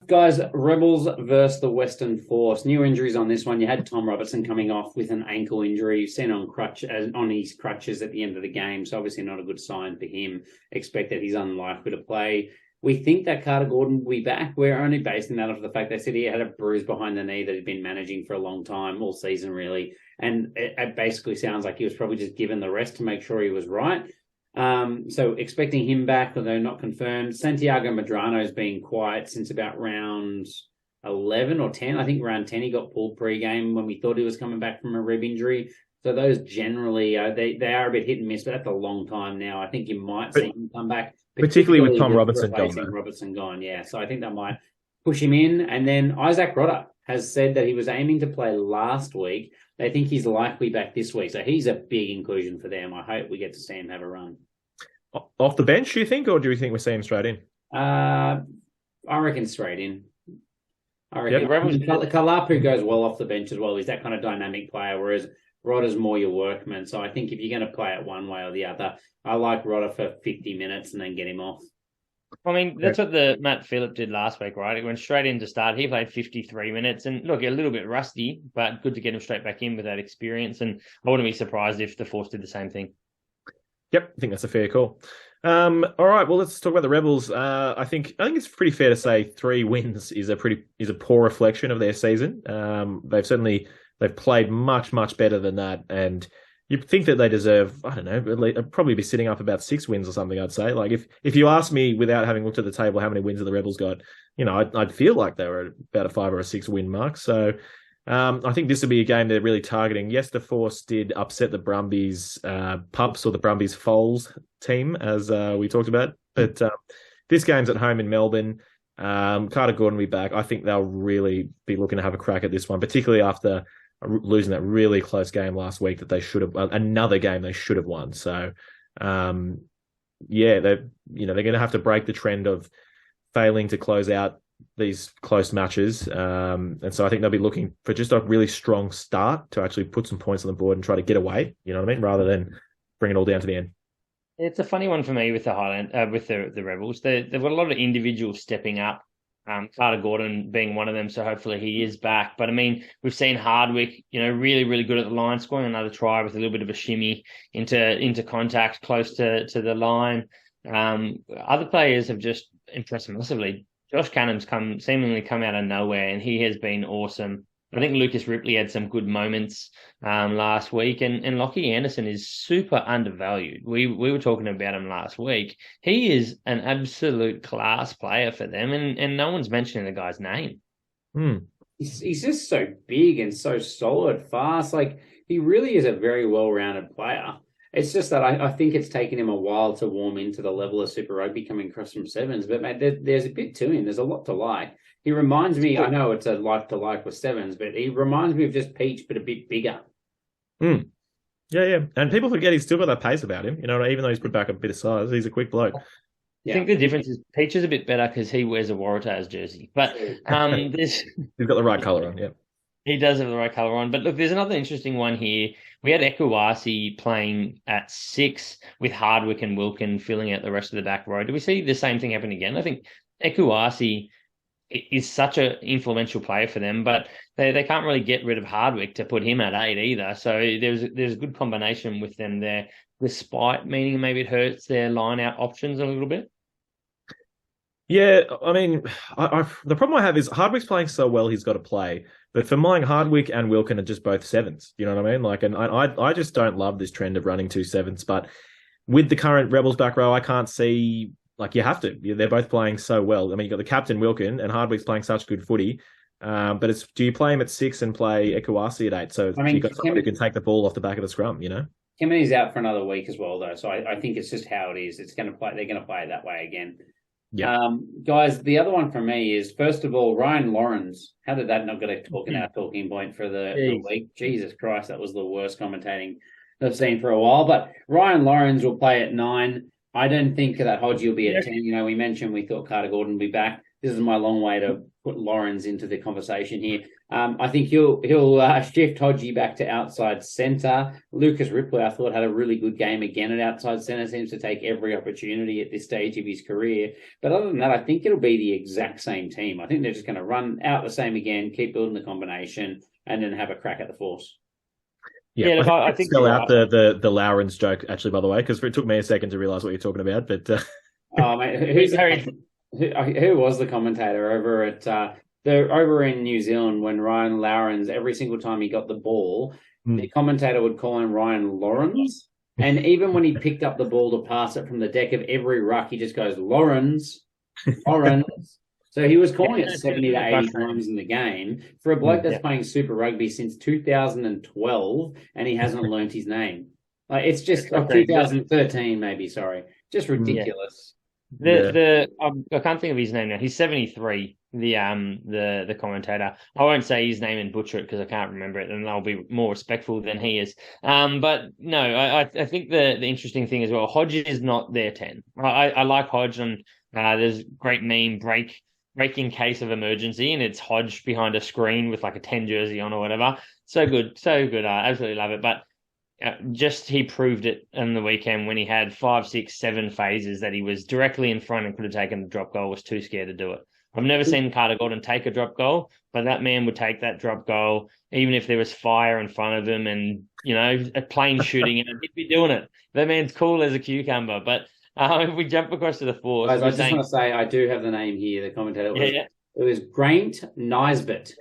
Guys, Rebels versus the Western Force. New injuries on this one. You had Tom Robertson coming off with an ankle injury, seen on his crutches at the end of the game. So obviously not a good sign for him. Expect that he's unlikely to play. We think that Carter Gordon will be back. We're only basing that off the fact they said he had a bruise behind the knee that he'd been managing for a long time, all season really. And it basically sounds like he was probably just given the rest to make sure he was right. So expecting him back, although not confirmed. Santiago Medrano's been quiet since about round 11 or 10. I think round 10 he got pulled pre-game when we thought he was coming back from a rib injury. So those generally, they are a bit hit and miss, but that's a long time now. I think you might see him come back. Particularly with Tom Robertson gone. Yeah, so I think that might push him in. And then Isaac Rodder has said that he was aiming to play last week. They think he's likely back this week. So he's a big inclusion for them. I hope we get to see him have a run. Off the bench, do you think, or do you think we see him straight in? I reckon straight in. I reckon Kalapu goes well off the bench as well. He's that kind of dynamic player, whereas Rodder's more your workman. So I think if you're going to play it one way or the other, I like Rodder for 50 minutes and then get him off. I mean, that's what the Matt Phillip did last week, right? He went straight in to start. He played 53 minutes and look, a little bit rusty, but good to get him straight back in with that experience. And I wouldn't be surprised if the Force did the same thing. Yep, I think that's a fair call. All right, well, let's talk about the Rebels. I think it's pretty fair to say 3 wins is a poor reflection of their season. They've played much better than that, and you think that they deserve, I don't know, probably be sitting up about 6 wins or something. I'd say, like if you ask me without having looked at the table how many wins have the Rebels got, I'd feel like they were about a 5 or a 6 win mark. So. I think this will be a game they're really targeting. Yes, the Force did upset the Brumbies Pups or the Brumbies Foals team, as we talked about. But this game's at home in Melbourne. Carter Gordon will be back. I think they'll really be looking to have a crack at this one, particularly after losing that really close game last week that they should have, another game they should have won. So, they're going to have to break the trend of failing to close out these close matches. And so I think they'll be looking for just a really strong start to actually put some points on the board and try to get away, you know what I mean, rather than bring it all down to the end. It's a funny one for me with the Rebels. They've got a lot of individuals stepping up. Carter Gordon being one of them, so hopefully he is back. But I mean, we've seen Hardwick, really, really good at the line, scoring another try with a little bit of a shimmy into contact close to the line. Other players have just impressed massively. Josh Cannon's seemingly come out of nowhere, and he has been awesome. I think Lucas Ripley had some good moments last week, and Lockie Anderson is super undervalued. We were talking about him last week. He is an absolute class player for them, and no one's mentioning the guy's name. He's just so big and so solid, fast. Like, he really is a very well-rounded player. It's just that I think it's taken him a while to warm into the level of Super Rugby coming across from Sevens. But, mate, there's a bit to him. There's a lot to like. He reminds me, I know it's a like to like with Sevens, but he reminds me of just Peach, but a bit bigger. Yeah. And people forget he's still got that pace about him. Even though he's put back a bit of size, he's a quick bloke. I think the difference is Peach is a bit better because he wears a Waratahs jersey. But he's got the right colour on, yeah. He does have the right colour on. But look, there's another interesting one here. We had Ekuasi playing at 6 with Hardwick and Wilkin filling out the rest of the back row. Do we see the same thing happen again? I think Ekuasi is such an influential player for them, but they can't really get rid of Hardwick to put him at 8 either. So there's a good combination with them there, despite meaning maybe it hurts their line-out options a little bit. Yeah, I mean, the problem I have is Hardwick's playing so well he's got to play. But for mine, Hardwick and Wilkin are just both 7s. You know what I mean? Like, and I just don't love this trend of running 2 7s. But with the current Rebels back row, I can't see, like, you have to. They're both playing so well. I mean, you've got the captain, Wilkin, and Hardwick's playing such good footy. But do you play him at 6 and play Ekuasi at 8? So you've got someone who can take the ball off the back of the scrum, Kimi's out for another week as well, though. So I think it's just how it is. They're going to play it that way again. Yeah. Guys, the other one for me is, first of all, Ryan Lawrence. How did that not get a talking point for the week? Jesus Christ, that was the worst commentating I've seen for a while. But Ryan Lawrence will play at 9. I don't think that Hodgie will be at 10. We mentioned we thought Carter Gordon would be back. this is my long way to put Lawrence into the conversation here. I think he'll shift Hodgie back to outside centre. Lucas Ripley, I thought, had a really good game again at outside centre. Seems to take every opportunity at this stage of his career. But other than that, I think it'll be the exact same team. I think they're just going to run out the same again, keep building the combination, and then have a crack at the force. Yeah, I think spell out the Lowrens joke, actually, by the way, because it took me a second to realise what you're talking about. But oh, mate, who was the commentator over at over in New Zealand when Ryan Lowrens, every single time he got the ball, the commentator would call him Ryan Lawrence. And even when he picked up the ball to pass it from the deck of every ruck, he just goes, Lawrence. So he was calling it 70 to 80 times in the game for a bloke that's playing Super Rugby since 2012, and he hasn't learnt his name. Like, it's just 2013, maybe. Sorry, just ridiculous. I can't think of his name now. He's 73. The commentator. I won't say his name and butcher it because I can't remember it, and I'll be more respectful than he is. But no, I think the interesting thing as well, Hodge is not their 10. I like Hodge, and there's a great meme break in case of emergency, and it's Hodge behind a screen with like a 10 jersey on or whatever. So good. I absolutely love it. But just he proved it on the weekend when he had 5, 6, 7 phases that he was directly in front and could have taken the drop goal, was too scared to do it. I've never seen Carter Gordon take a drop goal, but that man would take that drop goal even if there was fire in front of him and, a plane shooting, and he'd be doing it. That man's cool as a cucumber. But if we jump across to the force... I just want to say, I do have the name here, the commentator. It was Grant Nisbet.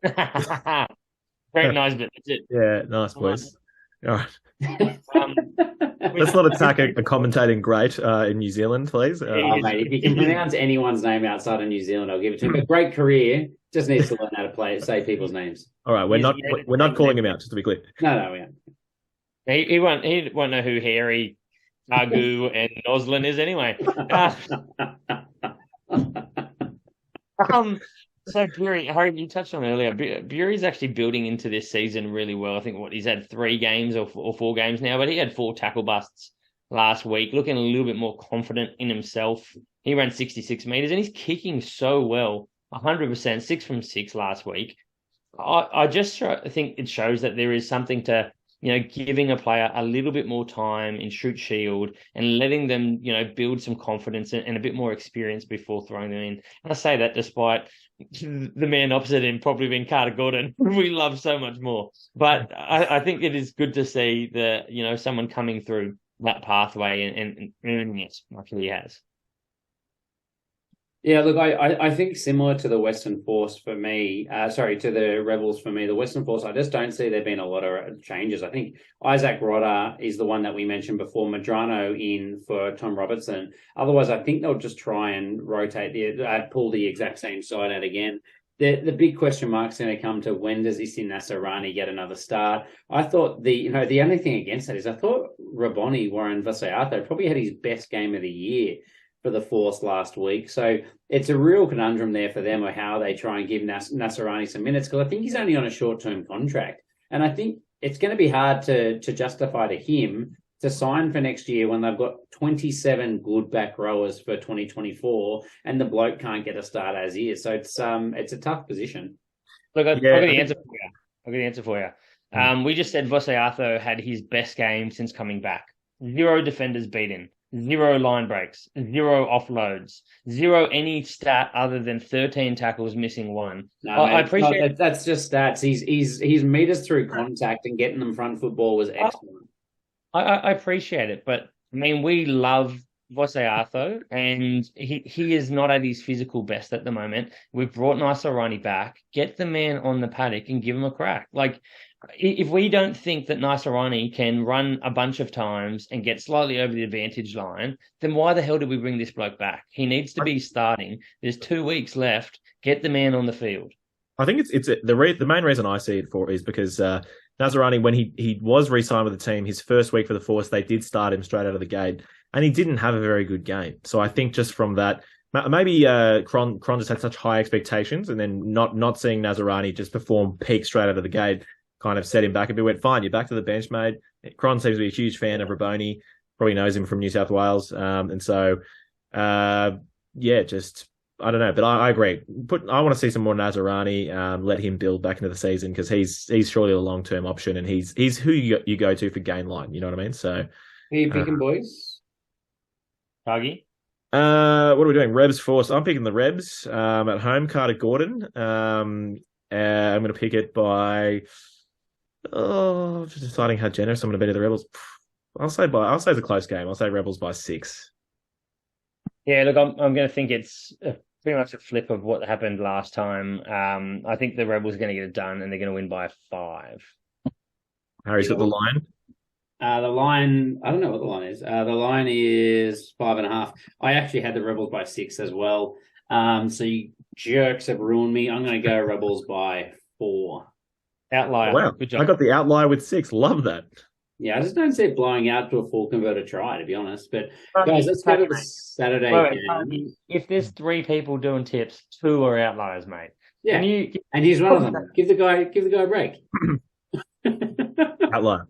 Grant Nisbet, that's it. Yeah, nice, boys. All right. Let's not attack a commentating great in New Zealand, please. Mate, if you can pronounce anyone's name outside of New Zealand, I'll give it to him. But great career, just needs to learn how to say people's names. All right, we're not calling him out, just to be clear. No, we aren't. He won't know who Harry, Agu, and Noslin is anyway. So Bury, Harry, you touched on earlier, Bury's actually building into this season really well. I think he's had 3 games or 4 games now, but he had 4 tackle busts last week, looking a little bit more confident in himself. He ran 66 metres and he's kicking so well, 100%, 6 from 6 last week. I think it shows that there is something to, giving a player a little bit more time in shoot shield and letting them, build some confidence and a bit more experience before throwing them in. And I say that despite the man opposite him probably being Carter Gordon, we love so much more. But I think it is good to see someone coming through that pathway and earning it like he has. Yeah, look, I think similar to the Western Force for me, to the Rebels for me, the Western Force, I just don't see there being a lot of changes. I think Isaac Rodder is the one that we mentioned before, Medrano in for Tom Robertson. Otherwise, I think they'll just try and pull the exact same side out again. The big question mark's going to come to when does Isin Nasarani get another start? I thought the only thing against that is I thought Raboni, Warren Vasayato, probably had his best game of the year for the Force last week. So it's a real conundrum there for them of how they try and give Nasarani some minutes, because I think he's only on a short-term contract. And I think it's going to be hard to justify to him to sign for next year when they've got 27 good back rowers for 2024 and the bloke can't get a start as is. So it's a tough position. Look, I've got the answer for you. We just said Vosayato had his best game since coming back. 0 defenders beaten. 0 line breaks, 0 offloads, 0 any stat other than 13 tackles, missing 1. No, I appreciate that's just stats. His meters through contact and getting them front football was excellent. I appreciate it, but I mean, we love Vosayato, and he is not at his physical best at the moment. We've brought Naisarani back. Get the man on the paddock and give him a crack. Like, if we don't think that Naisarani can run a bunch of times and get slightly over the advantage line, then why the hell did we bring this bloke back? He needs to be starting. There's 2 weeks left. Get the man on the field. I think the main reason I see it for is because Naisarani, when he was re-signed with the team, his first week for the Force, they did start him straight out of the gate, and he didn't have a very good game. So I think just from that, maybe Cron just had such high expectations, and then not seeing Naisarani just perform peak straight out of the gate kind of set him back a bit. Went, fine, you're back to the bench, mate. Cron seems to be a huge fan of Raboni, probably knows him from New South Wales. And so, just I don't know, but I agree. I want to see some more Nazarani. Let him build back into the season because he's surely a long term option, and he's who you go to for game line. You know what I mean? So, who are you picking, boys? Targi? What are we doing? Rebs Force. I'm picking the Rebs at home. Carter Gordon. I'm going to pick it by. Oh, just deciding how generous I'm going to be to the Rebels. I'll say it's a close game. I'll say Rebels by 6. Yeah, look, I'm going to think it's pretty much a flip of what happened last time. I think the Rebels are going to get it done, and they're going to win by 5. Harry's got the line. The line, I don't know what the line is. The line is 5.5. I actually had the Rebels by 6 as well. So you jerks have ruined me. I'm going to go Rebels by 4. Outlier. Wow. Good job. I got the outlier with 6. Love that. Yeah, I just don't see it blowing out to a full converter try, to be honest. But guys, let's go to the Saturday game. If there's 3 people doing tips, 2 are outliers, mate. Yeah, and he's one of them. Give the guy a break. Outlier.